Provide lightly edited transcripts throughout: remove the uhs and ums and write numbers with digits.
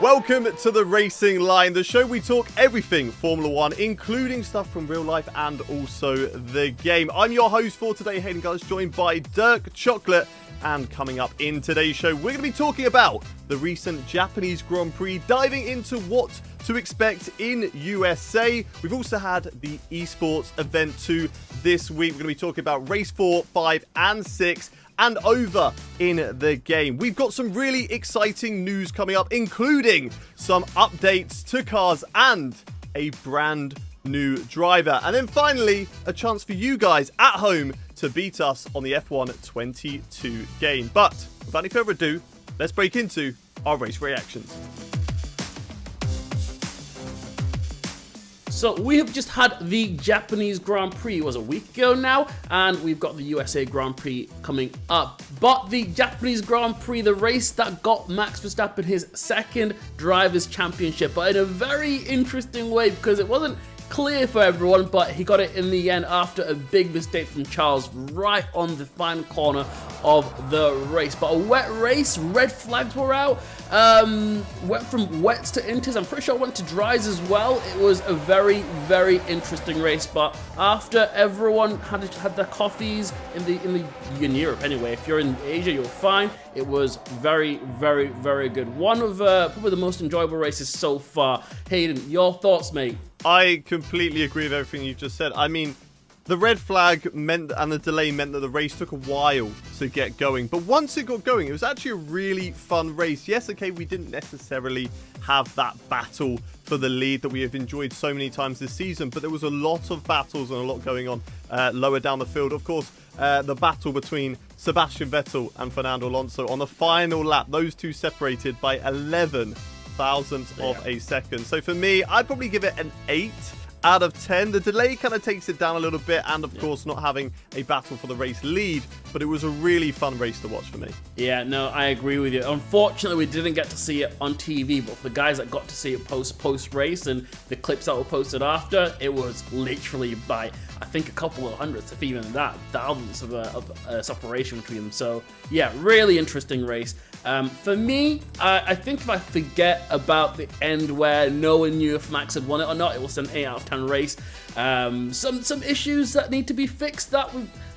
Welcome to the Racing Line, the show we talk everything Formula One, including stuff from real life and also the game. I'm your host for today, Hayden Gullis, joined by Dirk Chocolate. And coming up in today's show, we're going to be talking about the recent Japanese Grand Prix, diving into what to expect in USA. We've also had the esports event 2 this week. We're going to be talking about race 4, 5 and 6. And over in the game, we've got some really exciting news coming up, including some updates to cars and a brand new driver. And then finally, a chance for you guys at home to beat us on the F1 22 game. But without any further ado, let's break into our race reactions. So we have just had the Japanese Grand Prix, it was a week ago now, and we've got the USA Grand Prix coming up. But the Japanese Grand Prix, the race that got Max Verstappen his second Drivers' Championship, but in a very interesting way because it wasn't clear for everyone, but he got it in the end after a big mistake from Charles right on the final corner of the race. But a wet race, red flags were out, went from wets to inters, I'm pretty sure it went to dries as well. It was a very, very interesting race, but after everyone had their coffees in Europe anyway, if you're in Asia, you're fine. It was very, very, very good. One of probably the most enjoyable races so far. Hayden, your thoughts, mate? I completely agree with everything you've just said. I mean, the red flag meant and the delay meant that the race took a while to get going. But once it got going, it was actually a really fun race. Yes, okay, we didn't necessarily have that battle for the lead that we have enjoyed so many times this season, but there was a lot of battles and a lot going on lower down the field. Of course, the battle between Sebastian Vettel and Fernando Alonso on the final lap, those two separated by 11 thousandths of a second. So for me, I'd probably give it an 8 out of 10. The delay kind of takes it down a little bit, and of course not having a battle for the race lead, but it was a really fun race to watch for me. Yeah, no, I agree with you. Unfortunately, we didn't get to see it on TV, but for the guys that got to see it post race and the clips that were posted after, it was literally by, I think, a couple of hundredths, if even that, thousands of separation between them. So yeah, really interesting race. For me, I think if I forget about the end where no one knew if Max had won it or not, it was an 8 out of 10 race. Some issues that need to be fixed that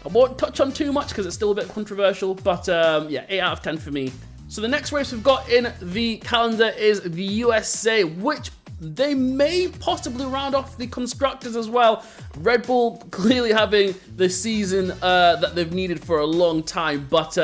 I won't touch on too much because it's still a bit controversial, but yeah, 8 out of 10 for me. So the next race we've got in the calendar is the USA, which they may possibly round off the constructors as well. Red Bull clearly having the season that they've needed for a long time, but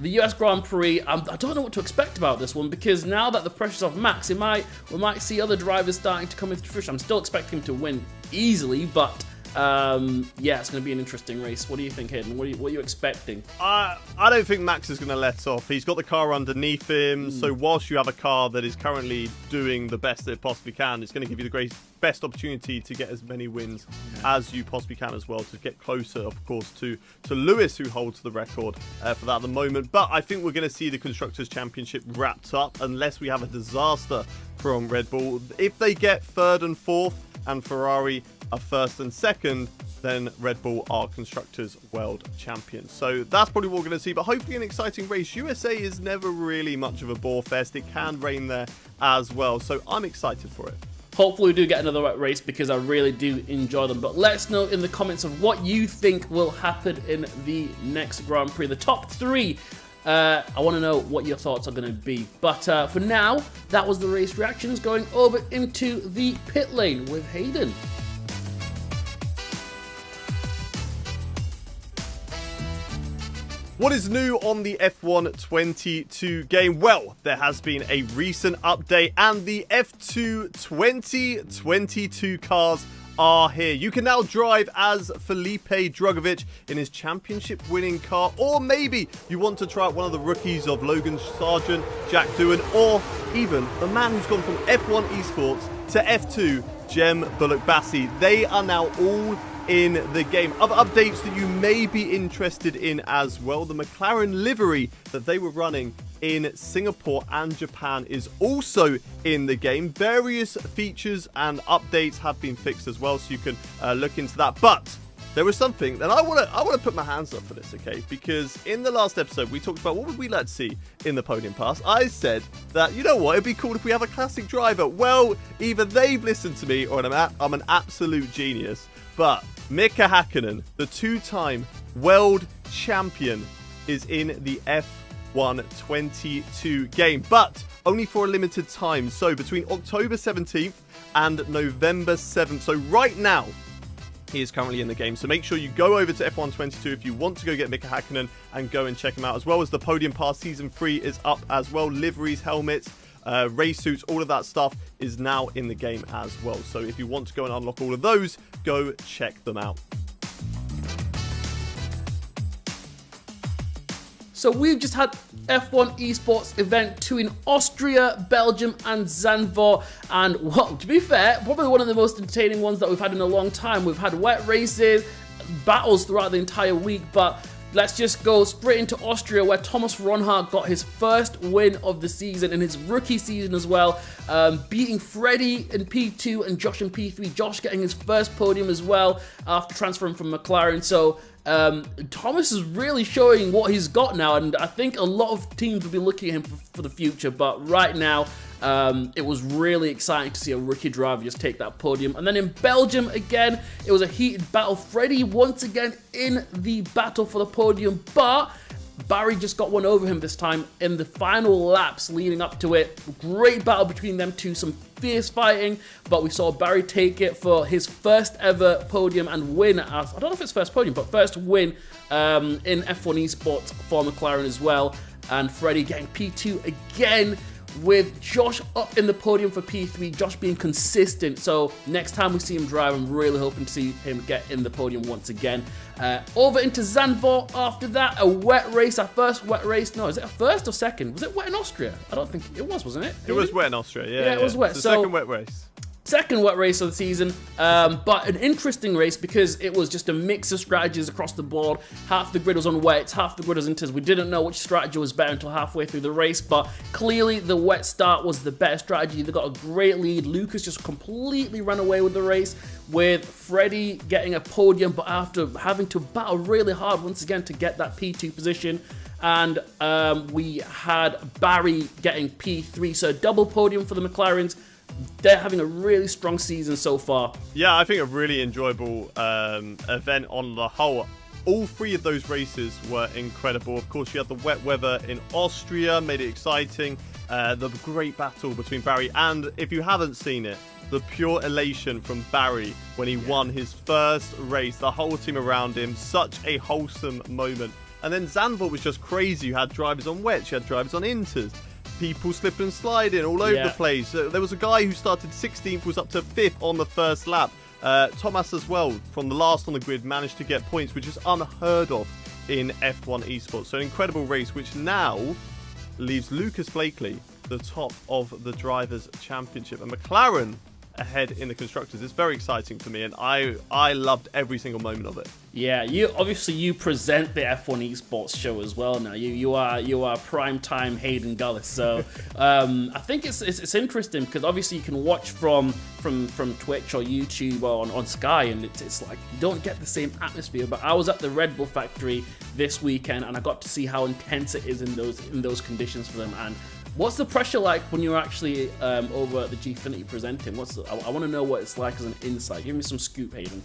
the US Grand Prix, I don't know what to expect about this one, because now that the pressure's off Max, we might see other drivers starting to come into fruition. I'm still expecting him to win easily, but yeah, it's going to be an interesting race. What do you think, Hayden? What are you expecting? I don't think Max is going to let off. He's got the car underneath him, so whilst you have a car that is currently doing the best that it possibly can, it's going to give you the best opportunity to get as many wins as you possibly can as well, to get closer, of course, to Lewis, who holds the record for that at the moment. But I think we're going to see the Constructors' Championship wrapped up unless we have a disaster from Red Bull. If they get 3rd and 4th and Ferrari are 1st and 2nd, then Red Bull are Constructors' World Champions. So that's probably what we're going to see, but hopefully an exciting race. USA is never really much of a bore fest. It can rain there as well, so I'm excited for it. Hopefully we do get another wet race because I really do enjoy them. But let us know in the comments of what you think will happen in the next Grand Prix. The top 3, I want to know what your thoughts are going to be. But for now, that was the race reactions. Going over into the pit lane with Hayden. What is new on the F1 22 game? Well, there has been a recent update and the F2 2022 cars are here. You can now drive as Felipe Drugovich in his championship-winning car, or maybe you want to try out one of the rookies of Logan Sargent, Jack Doohan, or even the man who's gone from F1 Esports to F2, Jem Bullock-Bassey. They are now all in the game. Other updates that you may be interested in as well: the McLaren livery that they were running in Singapore and Japan is also in the game. Various features and updates have been fixed as well, so you can look into that. But there was something that I want to put my hands up for this, okay? Because in the last episode, we talked about what would we like to see in the podium pass. I said that, you know what, it'd be cool if we have a classic driver. Well, either they've listened to me or I'm an absolute genius. But Mika Häkkinen, the two-time world champion, is in the F1 22 game, but only for a limited time. So between October 17th and November 7th. So right now, he is currently in the game. So make sure you go over to F1 22 if you want to go get Mika Häkkinen and go and check him out. As well as the Podium Pass Season 3 is up as well. Liveries, helmets, race suits, all of that stuff is now in the game as well. So if you want to go and unlock all of those, go check them out. So we've just had F1 Esports Event 2 in Austria, Belgium and Zandvoort, and well, to be fair, probably one of the most entertaining ones that we've had in a long time. We've had wet races, battles throughout the entire week, but let's just go straight into Austria, where Thomas Ronhart got his first win of the season in his rookie season as well, beating Freddie in P2 and Josh in P3. Josh getting his first podium as well after transferring from McLaren. So Thomas is really showing what he's got now, and I think a lot of teams will be looking at him for the future, but right now it was really exciting to see a rookie driver just take that podium. And then in Belgium again, it was a heated battle. Freddie once again in the battle for the podium, but Barry just got one over him this time in the final laps leading up to it. Great battle between them two, some fierce fighting, but we saw Barry take it for his first ever podium and win. I don't know if it's first podium, but first win in F1 Esports for McLaren as well. And Freddie getting P2 again, with Josh up in the podium for P3, Josh being consistent. So next time we see him drive, I'm really hoping to see him get in the podium once again. Over into Zandvoort after that, a wet race, our first wet race. No, is it a first or second? Was it wet in Austria? I don't think it was, wasn't it? It was wet in Austria, yeah. It was wet. So second wet race. Second wet race of the season, but an interesting race because it was just a mix of strategies across the board. Half the grid was on wets, half the grid was inters. We didn't know which strategy was better until halfway through the race, but clearly the wet start was the better strategy. They got a great lead. Lucas just completely ran away with the race, with Freddie getting a podium, but after having to battle really hard once again to get that P2 position. And we had Barry getting P3, so a double podium for the McLarens. They're having a really strong season so far. Yeah, I think a really enjoyable event on the whole. All three of those races were incredible. Of course, you had the wet weather in Austria, made it exciting. The great battle between Barry, and if you haven't seen it, the pure elation from Barry when he won his first race. The whole team around him, such a wholesome moment. And then Zandvoort was just crazy. You had drivers on wets, you had drivers on inters. People slipping and sliding all over the place. There was a guy who started 16th, was up to 5th on the first lap. Thomas as well, from the last on the grid, managed to get points, which is unheard of in F1 Esports. So an incredible race, which now leaves Lucas Blakely the top of the Drivers' Championship. And McLaren ahead in the Constructors. It's very exciting for me, and I loved every single moment of it. Yeah, you present the F1 Esports show as well now. You are primetime Hayden Gullis. So I think it's interesting because obviously you can watch from Twitch or YouTube or on Sky, and it's like you don't get the same atmosphere. But I was at the Red Bull factory this weekend, and I got to see how intense it is in those conditions for them. And what's the pressure like when you're actually over at the Gfinity presenting? I want to know what it's like as an insight. Give me some scoop, Hayden.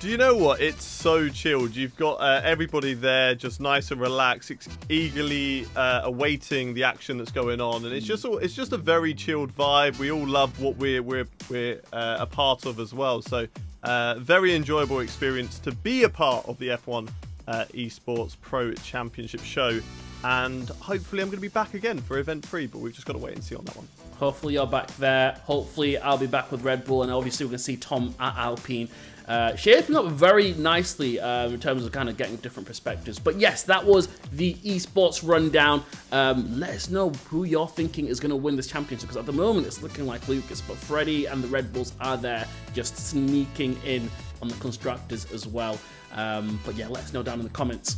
Do you know what? It's so chilled. You've got everybody there, just nice and relaxed, eagerly awaiting the action that's going on, and it's just a very chilled vibe. We all love what we're a part of as well. So very enjoyable experience to be a part of the F1 Esports Pro Championship show. And hopefully I'm going to be back again for Event 3, but we've just got to wait and see on that one. Hopefully you're back there. Hopefully I'll be back with Red Bull, and obviously we're going to see Tom at Alpine. Shaping up very nicely in terms of kind of getting different perspectives. But yes, that was the esports rundown. Let us know who you're thinking is going to win this championship, because at the moment it's looking like Lucas, but Freddie and the Red Bulls are there just sneaking in on the constructors as well. But yeah, let us know down in the comments.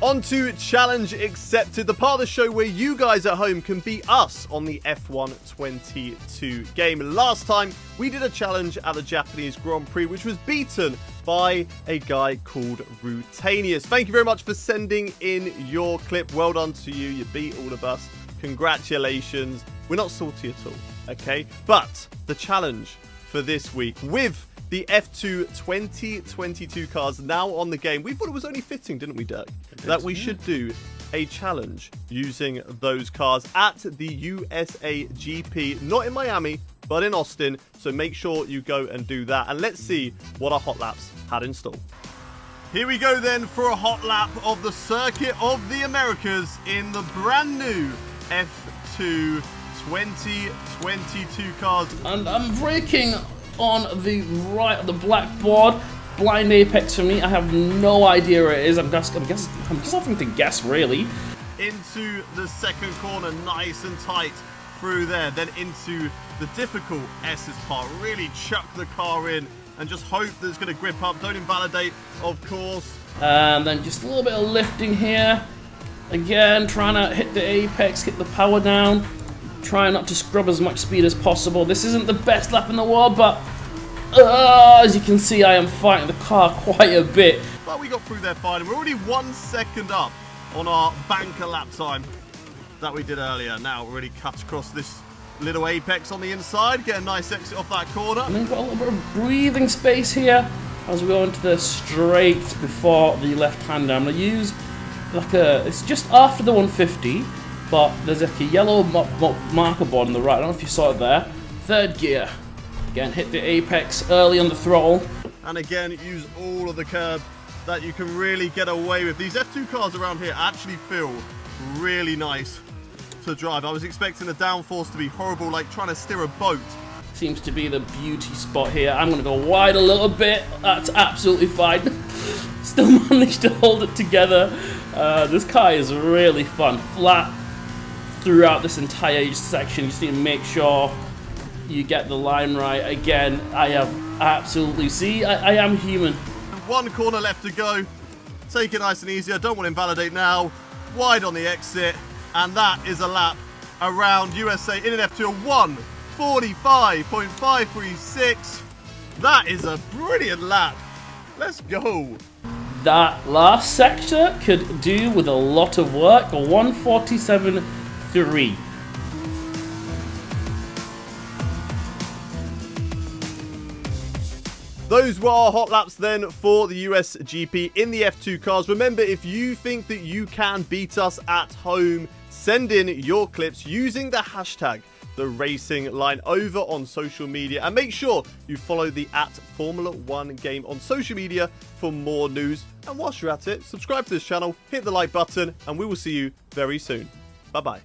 On to Challenge Accepted, the part of the show where you guys at home can beat us on the F1 22 game. Last time, we did a challenge at the Japanese Grand Prix, which was beaten by a guy called Routanius. Thank you very much for sending in your clip. Well done to you. You beat all of us. Congratulations. We're not salty at all, okay? But the challenge for this week with the F2 2022 cars now on the game, we thought it was only fitting, didn't we, Dirk? That we should do a challenge using those cars at the USA GP, not in Miami, but in Austin. So make sure you go and do that. And let's see what our hot laps had in store. Here we go then for a hot lap of the Circuit of the Americas in the brand new F2 2022 cars. And I'm braking on the right of the black board. Blind apex for me. I have no idea where it is. I'm just having to guess, really. Into the second corner, nice and tight through there. Then into the difficult S's part. Really chuck the car in and just hope that it's going to grip up. Don't invalidate, of course. And then just a little bit of lifting here. Again, trying to hit the apex, get the power down. Trying not to scrub as much speed as possible. This isn't the best lap in the world, but as you can see, I am fighting the car quite a bit. But we got through there fine. We're already 1 second up on our banker lap time that we did earlier. Now we're already cut across this little apex on the inside. Get a nice exit off that corner. And then got a little bit of breathing space here as we go into the straight before the left-hander. I'm going to use like it's just after the 150. But there's like a yellow marker board on the right. I don't know if you saw it there. Third gear. Again, hit the apex early on the throttle. And again, use all of the curb that you can really get away with. These F2 cars around here actually feel really nice to drive. I was expecting the downforce to be horrible, like trying to steer a boat. Seems to be the beauty spot here. I'm going to go wide a little bit. That's absolutely fine. Still managed to hold it together. This car is really fun. Flat throughout this entire section. You just need to make sure you get the line right. Again, I have absolutely... See, I am human. 1 corner left to go. Take it nice and easy. I don't want to invalidate now. Wide on the exit. And that is a lap around USA in an F2. 1:45.536. That is a brilliant lap. Let's go. That last sector could do with a lot of work. 1:47.3. Those were our hot laps then for the US GP in the F2 cars. Remember, if you think that you can beat us at home, send in your clips using the hashtag #TheRacingLine over on social media. And make sure you follow the @Formula1 game on social media for more news. And whilst you're at it, subscribe to this channel, hit the like button, and we will see you very soon. Bye-bye.